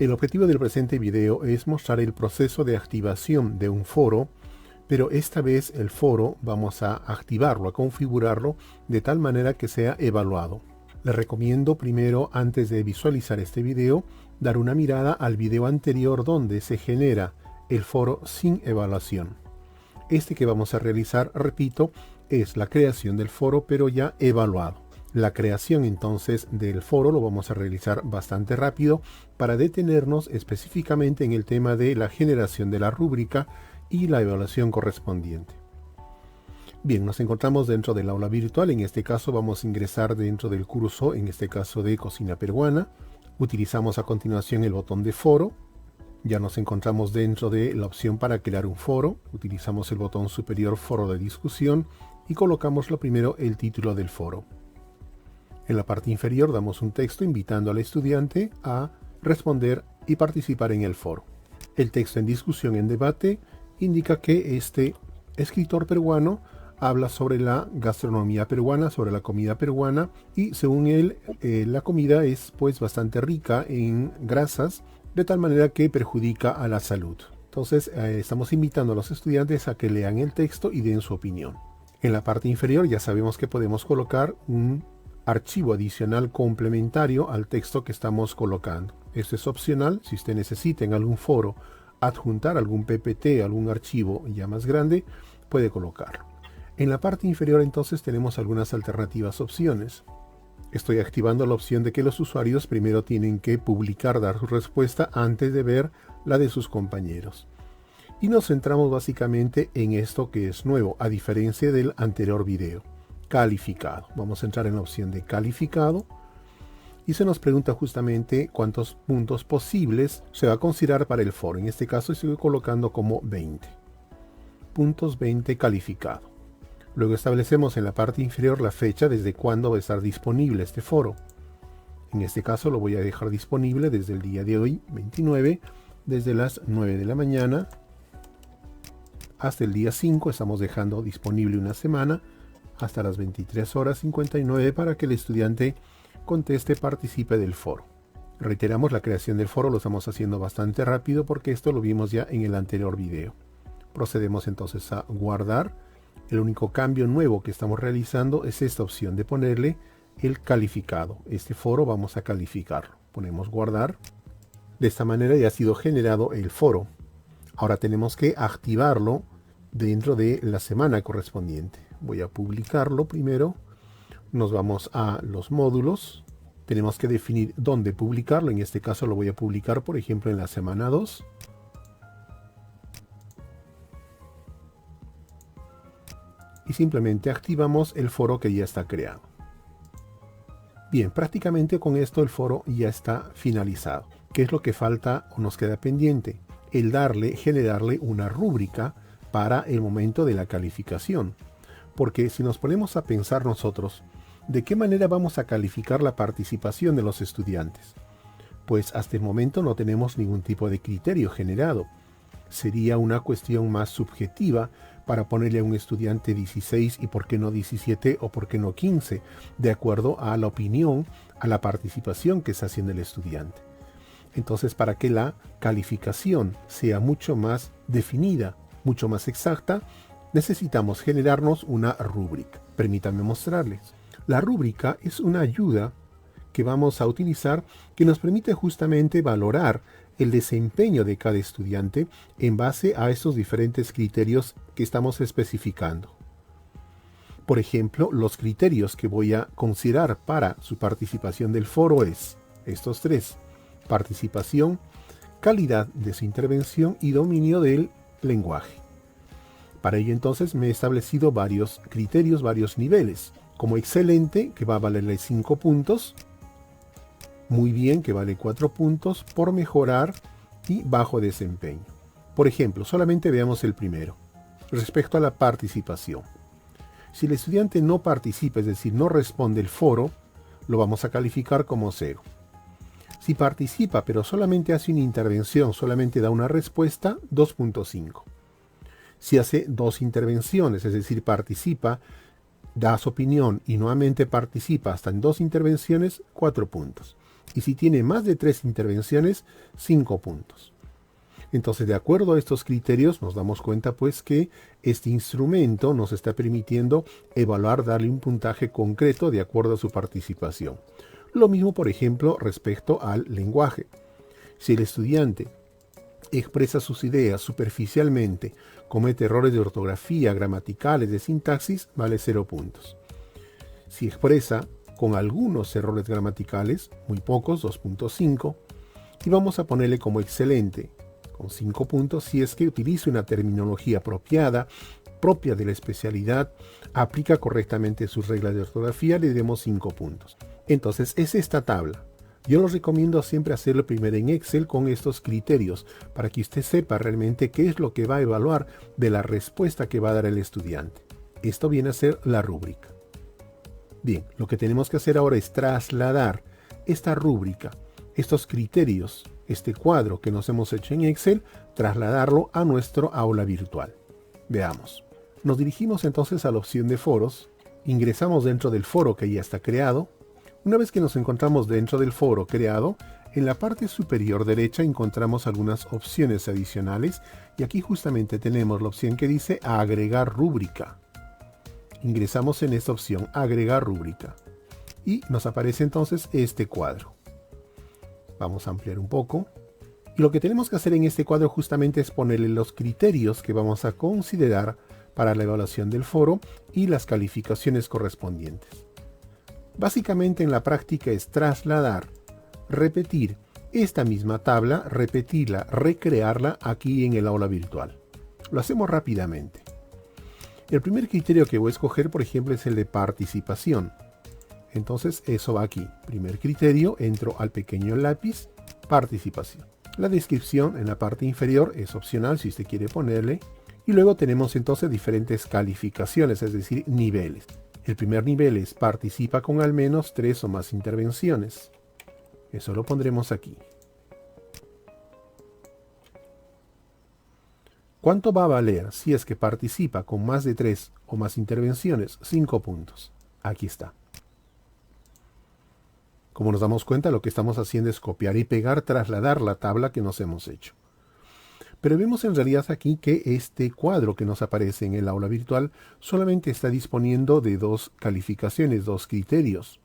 El objetivo del presente video es mostrar el proceso de activación de un foro, pero esta vez el foro vamos a activarlo, a configurarlo de tal manera que sea evaluado. Les recomiendo primero, antes de visualizar este video, dar una mirada al video anterior donde se genera el foro sin evaluación. Este que vamos a realizar, repito, es la creación del foro pero ya evaluado. La creación entonces del foro lo vamos a realizar bastante rápido para detenernos específicamente en el tema de la generación de la rúbrica y la evaluación correspondiente. Bien, nos encontramos dentro del aula virtual. En este caso vamos a ingresar dentro del curso, en este caso de cocina peruana. Utilizamos a continuación el botón de foro. Ya nos encontramos dentro de la opción para crear un foro. Utilizamos el botón superior foro de discusión y colocamos lo primero el título del foro. En la parte inferior damos un texto invitando al estudiante a responder y participar en el foro. El texto en discusión en debate indica que este escritor peruano habla sobre la gastronomía peruana, sobre la comida peruana, y según él la comida es pues bastante rica en grasas, de tal manera que perjudica a la salud. Entonces estamos invitando a los estudiantes a que lean el texto y den su opinión. En la parte inferior ya sabemos que podemos colocar un archivo adicional complementario al texto que estamos colocando. Esto es opcional. Si usted necesita en algún foro adjuntar algún PPT, algún archivo ya más grande, puede colocarlo. En la parte inferior entonces tenemos algunas alternativas opciones. Estoy activando la opción de que los usuarios primero tienen que publicar, dar su respuesta antes de ver la de sus compañeros. Y nos centramos básicamente en esto que es nuevo, a diferencia del anterior video. Calificado. Vamos a entrar en la opción de calificado y se nos pregunta justamente cuántos puntos posibles se va a considerar para el foro. En este caso estoy colocando como 20. Puntos 20 calificado. Luego establecemos en la parte inferior la fecha desde cuándo va a estar disponible este foro. En este caso lo voy a dejar disponible desde el día de hoy, 29, desde las 9 de la mañana hasta el día 5. Estamos dejando disponible una semana hasta las 23 horas 59 para que el estudiante conteste, participe del foro. Reiteramos, la creación del foro lo estamos haciendo bastante rápido porque esto lo vimos ya en el anterior video. Procedemos entonces a guardar. El único cambio nuevo que estamos realizando es esta opción de ponerle el calificado. Este foro vamos a calificarlo. Ponemos guardar. De esta manera ya ha sido generado el foro. Ahora tenemos que activarlo dentro de la semana correspondiente. Voy a publicarlo primero. Nos vamos a los módulos. Tenemos que definir dónde publicarlo. En este caso lo voy a publicar, por ejemplo, en la semana 2. Y simplemente activamos el foro que ya está creado. Bien, prácticamente con esto el foro ya está finalizado. ¿Qué es lo que falta o nos queda pendiente? El generarle una rúbrica para el momento de la calificación. Porque si nos ponemos a pensar nosotros, ¿de qué manera vamos a calificar la participación de los estudiantes? Pues hasta el momento no tenemos ningún tipo de criterio generado. Sería una cuestión más subjetiva para ponerle a un estudiante 16 y por qué no 17 o por qué no 15, de acuerdo a la opinión, a la participación que está haciendo el estudiante. Entonces, para que la calificación sea mucho más definida, mucho más exacta, necesitamos generarnos una rúbrica. Permítanme mostrarles. La rúbrica es una ayuda que vamos a utilizar que nos permite justamente valorar el desempeño de cada estudiante en base a estos diferentes criterios que estamos especificando. Por ejemplo, los criterios que voy a considerar para su participación del foro es estos tres: participación, calidad de su intervención y dominio del lenguaje. Para ello entonces me he establecido varios criterios, varios niveles, como excelente, que va a valerle 5 puntos, muy bien, que vale 4 puntos, por mejorar y bajo desempeño. Por ejemplo, solamente veamos el primero, respecto a la participación. Si el estudiante no participa, es decir, no responde el foro, lo vamos a calificar como 0. Si participa, pero solamente hace una intervención, solamente da una respuesta, 2.5. Si hace 2 intervenciones, es decir, participa, da su opinión y nuevamente participa hasta en 2 intervenciones, 4 puntos. Y si tiene más de 3 intervenciones, 5 puntos. Entonces, de acuerdo a estos criterios, nos damos cuenta pues que este instrumento nos está permitiendo evaluar, darle un puntaje concreto de acuerdo a su participación. Lo mismo, por ejemplo, respecto al lenguaje. Si el estudiante expresa sus ideas superficialmente, comete errores de ortografía, gramaticales, de sintaxis, vale 0 puntos. Si expresa con algunos errores gramaticales, muy pocos, 2.5, y vamos a ponerle como excelente, con 5 puntos, si es que utiliza una terminología apropiada, propia de la especialidad, aplica correctamente sus reglas de ortografía, le demos 5 puntos. Entonces, es esta tabla. Yo los recomiendo siempre hacerlo primero en Excel con estos criterios, para que usted sepa realmente qué es lo que va a evaluar de la respuesta que va a dar el estudiante. Esto viene a ser la rúbrica. Bien, lo que tenemos que hacer ahora es trasladar esta rúbrica, estos criterios, este cuadro que nos hemos hecho en Excel, trasladarlo a nuestro aula virtual. Veamos. Nos dirigimos entonces a la opción de foros, ingresamos dentro del foro que ya está creado. Una vez que nos encontramos dentro del foro creado, en la parte superior derecha encontramos algunas opciones adicionales y aquí justamente tenemos la opción que dice agregar rúbrica. Ingresamos en esta opción agregar rúbrica y nos aparece entonces este cuadro. Vamos a ampliar un poco. Y lo que tenemos que hacer en este cuadro justamente es ponerle los criterios que vamos a considerar para la evaluación del foro y las calificaciones correspondientes. Básicamente en la práctica es trasladar, repetir esta misma tabla, repetirla, recrearla aquí en el aula virtual. Lo hacemos rápidamente. El primer criterio que voy a escoger, por ejemplo, es el de participación. Entonces eso va aquí. Primer criterio, entro al pequeño lápiz, participación. La descripción en la parte inferior es opcional si usted quiere ponerle. Y luego tenemos entonces diferentes calificaciones, es decir, niveles. El primer nivel es participa con al menos 3 o más intervenciones. Eso lo pondremos aquí. ¿Cuánto va a valer si es que participa con más de 3 o más intervenciones? 5 puntos. Aquí está. Como nos damos cuenta, lo que estamos haciendo es copiar y pegar, trasladar la tabla que nos hemos hecho. Pero vemos en realidad aquí que este cuadro que nos aparece en el aula virtual solamente está disponiendo de 2 calificaciones, 2 criterios.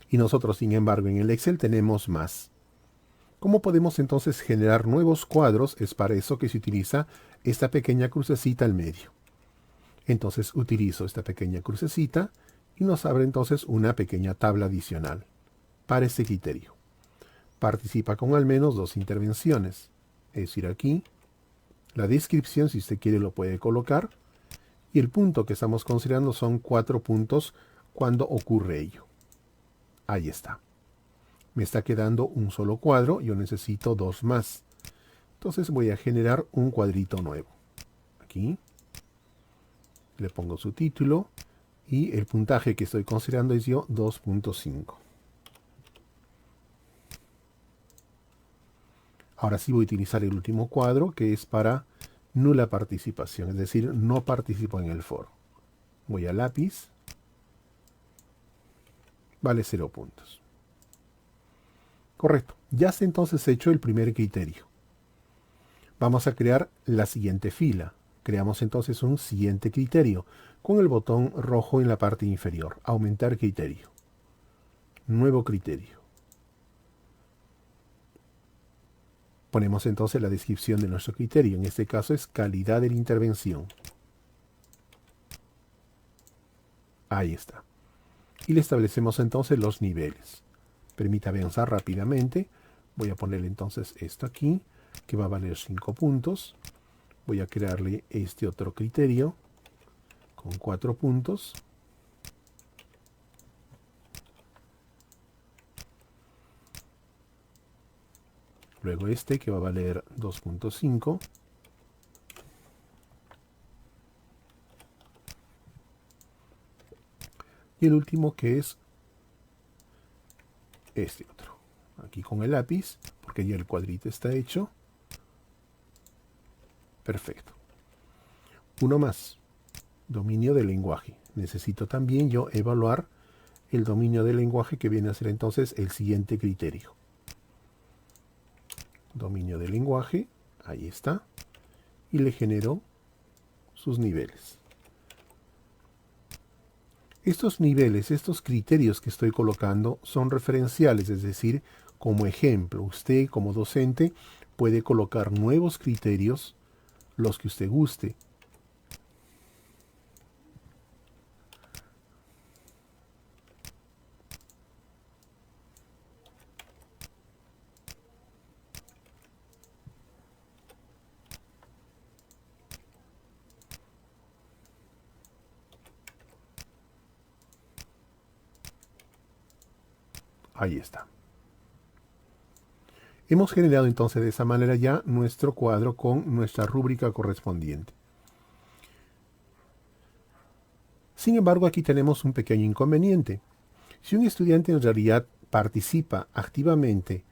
Y nosotros, sin embargo, en el Excel tenemos más. ¿Cómo podemos entonces generar nuevos cuadros? Es para eso que se utiliza esta pequeña crucecita al medio. Entonces utilizo esta pequeña crucecita y nos abre entonces una pequeña tabla adicional para este criterio. Participa con al menos 2 intervenciones. Es decir, aquí la descripción, si usted quiere, lo puede colocar. Y el punto que estamos considerando son 4 puntos cuando ocurre ello. Ahí está. Me está quedando un solo cuadro, yo necesito 2 más. Entonces voy a generar un cuadrito nuevo. Aquí le pongo su título y el puntaje que estoy considerando es yo 2.5. Ahora sí voy a utilizar el último cuadro que es para nula participación, es decir, no participo en el foro. Voy a lápiz. Vale 0 puntos. Correcto. Ya está entonces hecho el primer criterio. Vamos a crear la siguiente fila. Creamos entonces un siguiente criterio con el botón rojo en la parte inferior. Aumentar criterio. Nuevo criterio. Ponemos entonces la descripción de nuestro criterio. En este caso es calidad de la intervención. Ahí está. Y le establecemos entonces los niveles. Permítame avanzar rápidamente. Voy a ponerle entonces esto aquí, que va a valer 5 puntos. Voy a crearle este otro criterio con 4 puntos. Luego este que va a valer 2.5. Y el último que es este otro. Aquí con el lápiz, porque ya el cuadrito está hecho. Perfecto. Uno más. Dominio del lenguaje. Necesito también yo evaluar el dominio del lenguaje, que viene a ser entonces el siguiente criterio. Dominio del lenguaje, ahí está, y le genero sus niveles. Estos niveles, estos criterios que estoy colocando son referenciales, es decir, como ejemplo. Usted como docente puede colocar nuevos criterios, los que usted guste. Ahí está. Hemos generado entonces de esa manera ya nuestro cuadro con nuestra rúbrica correspondiente. Sin embargo, aquí tenemos un pequeño inconveniente. Si un estudiante en realidad participa activamente,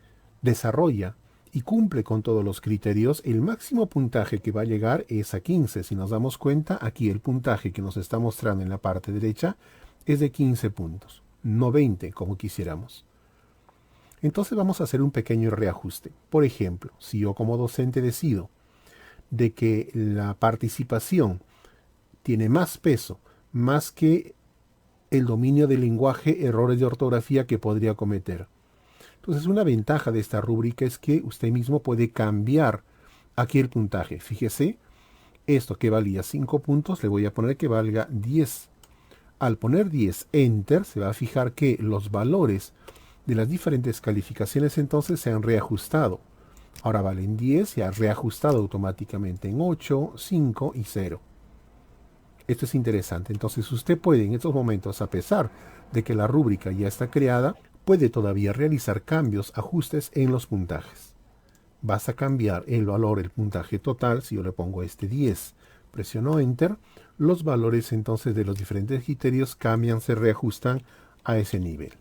desarrolla y cumple con todos los criterios, el máximo puntaje que va a llegar es a 15. Si nos damos cuenta, aquí el puntaje que nos está mostrando en la parte derecha es de 15 puntos, no 20 como quisiéramos. Entonces vamos a hacer un pequeño reajuste. Por ejemplo, si yo como docente decido de que la participación tiene más peso, más que el dominio del lenguaje, errores de ortografía que podría cometer. Entonces una ventaja de esta rúbrica es que usted mismo puede cambiar aquí el puntaje. Fíjese, esto que valía 5 puntos, le voy a poner que valga 10. Al poner 10, Enter, se va a fijar que los valores de las diferentes calificaciones entonces se han reajustado. Ahora valen 10, se ha reajustado automáticamente en 8, 5 y 0. Esto es interesante. Entonces usted puede en estos momentos, a pesar de que la rúbrica ya está creada, puede todavía realizar cambios, ajustes en los puntajes. Vas a cambiar el valor, el puntaje total. Si yo le pongo este 10, presiono Enter, los valores entonces de los diferentes criterios cambian, se reajustan a ese nivel.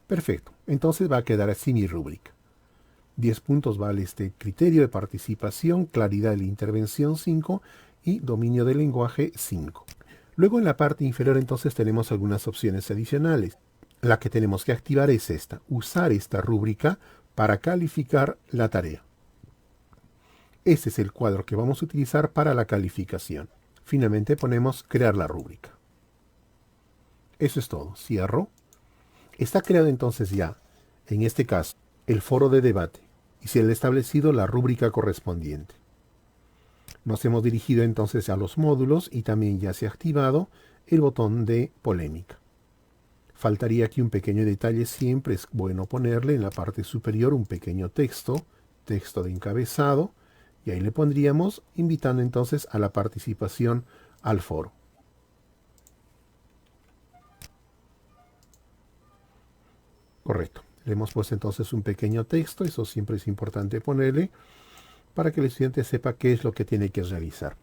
Perfecto, entonces va a quedar así mi rúbrica. 10 puntos vale este criterio de participación, claridad de la intervención 5 y dominio del lenguaje 5. Luego en la parte inferior entonces tenemos algunas opciones adicionales. La que tenemos que activar es esta, usar esta rúbrica para calificar la tarea. Este es el cuadro que vamos a utilizar para la calificación. Finalmente ponemos crear la rúbrica. Eso es todo, cierro. Está creado entonces ya, en este caso, el foro de debate y se le ha establecido la rúbrica correspondiente. Nos hemos dirigido entonces a los módulos y también ya se ha activado el botón de polémica. Faltaría aquí un pequeño detalle, siempre es bueno ponerle en la parte superior un pequeño texto de encabezado, y ahí le pondríamos invitando entonces a la participación al foro. Correcto. Le hemos puesto entonces un pequeño texto, eso siempre es importante ponerle para que el estudiante sepa qué es lo que tiene que realizar.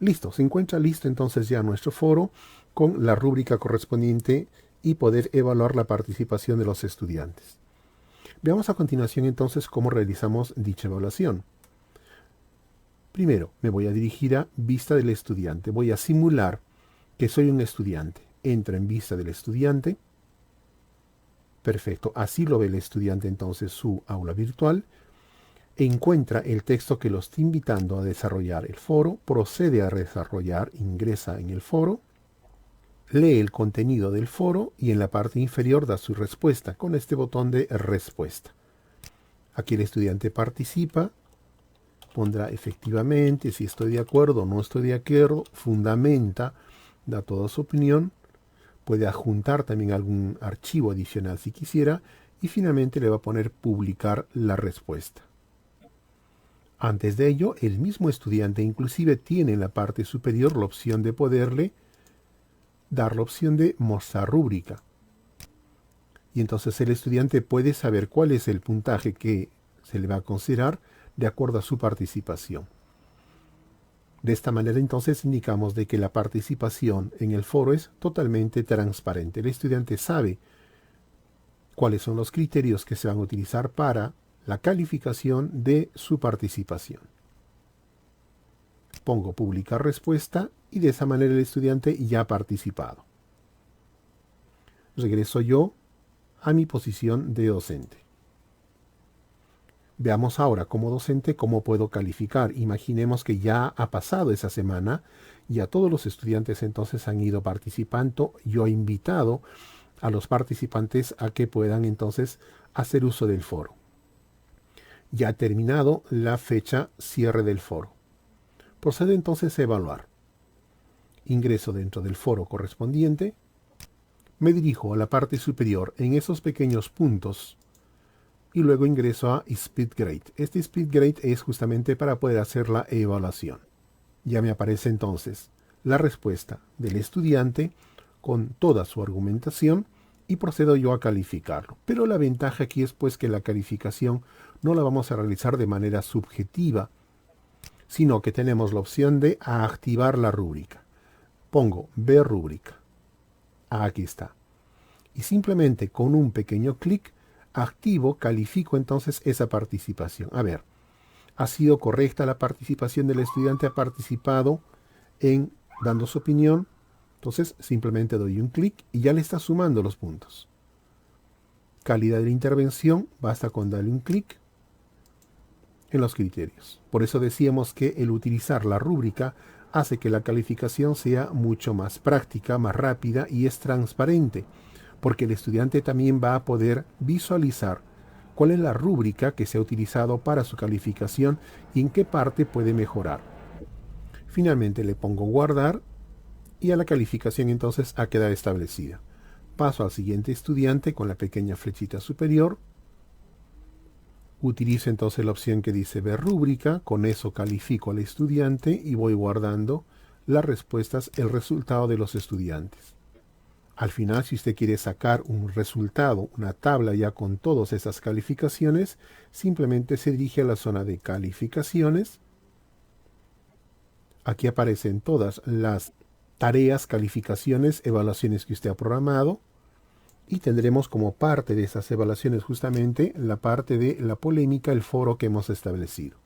Listo, se encuentra listo entonces ya nuestro foro con la rúbrica correspondiente y poder evaluar la participación de los estudiantes. Veamos a continuación entonces cómo realizamos dicha evaluación. Primero, me voy a dirigir a vista del estudiante. Voy a simular que soy un estudiante. Entro en vista del estudiante. Perfecto, así lo ve el estudiante entonces su aula virtual. Encuentra el texto que lo está invitando a desarrollar el foro, procede a desarrollar, ingresa en el foro, lee el contenido del foro y en la parte inferior da su respuesta con este botón de respuesta. Aquí el estudiante participa, pondrá efectivamente si estoy de acuerdo o no estoy de acuerdo, fundamenta, da toda su opinión, puede adjuntar también algún archivo adicional si quisiera y finalmente le va a poner publicar la respuesta. Antes de ello, el mismo estudiante inclusive tiene en la parte superior la opción de poderle dar la opción de mostrar rúbrica. Y entonces el estudiante puede saber cuál es el puntaje que se le va a considerar de acuerdo a su participación. De esta manera entonces indicamos de que la participación en el foro es totalmente transparente. El estudiante sabe cuáles son los criterios que se van a utilizar para la calificación de su participación. Pongo publicar respuesta y de esa manera el estudiante ya ha participado. Regreso yo a mi posición de docente. Veamos ahora como docente cómo puedo calificar. Imaginemos que ya ha pasado esa semana y a todos los estudiantes entonces han ido participando. Yo he invitado a los participantes a que puedan entonces hacer uso del foro. Ya ha terminado la fecha cierre del foro. Procedo entonces a evaluar. Ingreso dentro del foro correspondiente. Me dirijo a la parte superior en esos pequeños puntos y luego ingreso a Speed Grade. Este Speed Grade es justamente para poder hacer la evaluación. Ya me aparece entonces la respuesta del estudiante con toda su argumentación y procedo yo a calificarlo. Pero la ventaja aquí es pues que la calificación no la vamos a realizar de manera subjetiva, sino que tenemos la opción de activar la rúbrica. Pongo ver rúbrica. Aquí está. Y simplemente con un pequeño clic activo, califico entonces esa participación. A ver, ¿ha sido correcta la participación del estudiante? ¿Ha participado en dando su opinión? Entonces simplemente doy un clic y ya le está sumando los puntos. Calidad de la intervención, basta con darle un clic en los criterios. Por eso decíamos que el utilizar la rúbrica hace que la calificación sea mucho más práctica, más rápida y es transparente, porque el estudiante también va a poder visualizar cuál es la rúbrica que se ha utilizado para su calificación y en qué parte puede mejorar. Finalmente le pongo guardar y a la calificación entonces ha quedado establecida. Paso al siguiente estudiante con la pequeña flechita superior. Utilizo entonces la opción que dice ver rúbrica, con eso califico al estudiante y voy guardando las respuestas, el resultado de los estudiantes. Al final, si usted quiere sacar un resultado, una tabla ya con todas esas calificaciones, simplemente se dirige a la zona de calificaciones. Aquí aparecen todas las tareas, calificaciones, evaluaciones que usted ha programado. Y tendremos como parte de esas evaluaciones justamente la parte de la polémica, el foro que hemos establecido.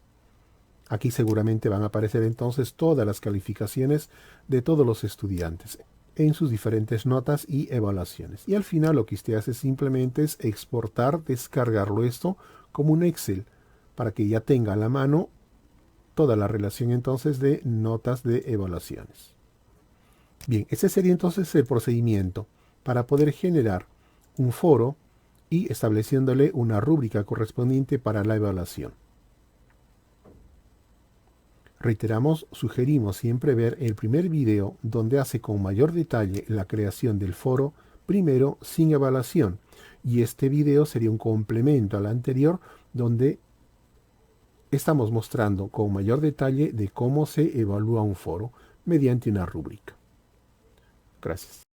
Aquí seguramente van a aparecer entonces todas las calificaciones de todos los estudiantes en sus diferentes notas y evaluaciones. Y al final lo que usted hace simplemente es exportar, descargarlo esto como un Excel para que ya tenga a la mano toda la relación entonces de notas de evaluaciones. Bien, ese sería entonces el procedimiento para poder generar un foro y estableciéndole una rúbrica correspondiente para la evaluación. Reiteramos, sugerimos siempre ver el primer video donde hace con mayor detalle la creación del foro, primero sin evaluación, y este video sería un complemento al anterior donde estamos mostrando con mayor detalle de cómo se evalúa un foro mediante una rúbrica. Gracias.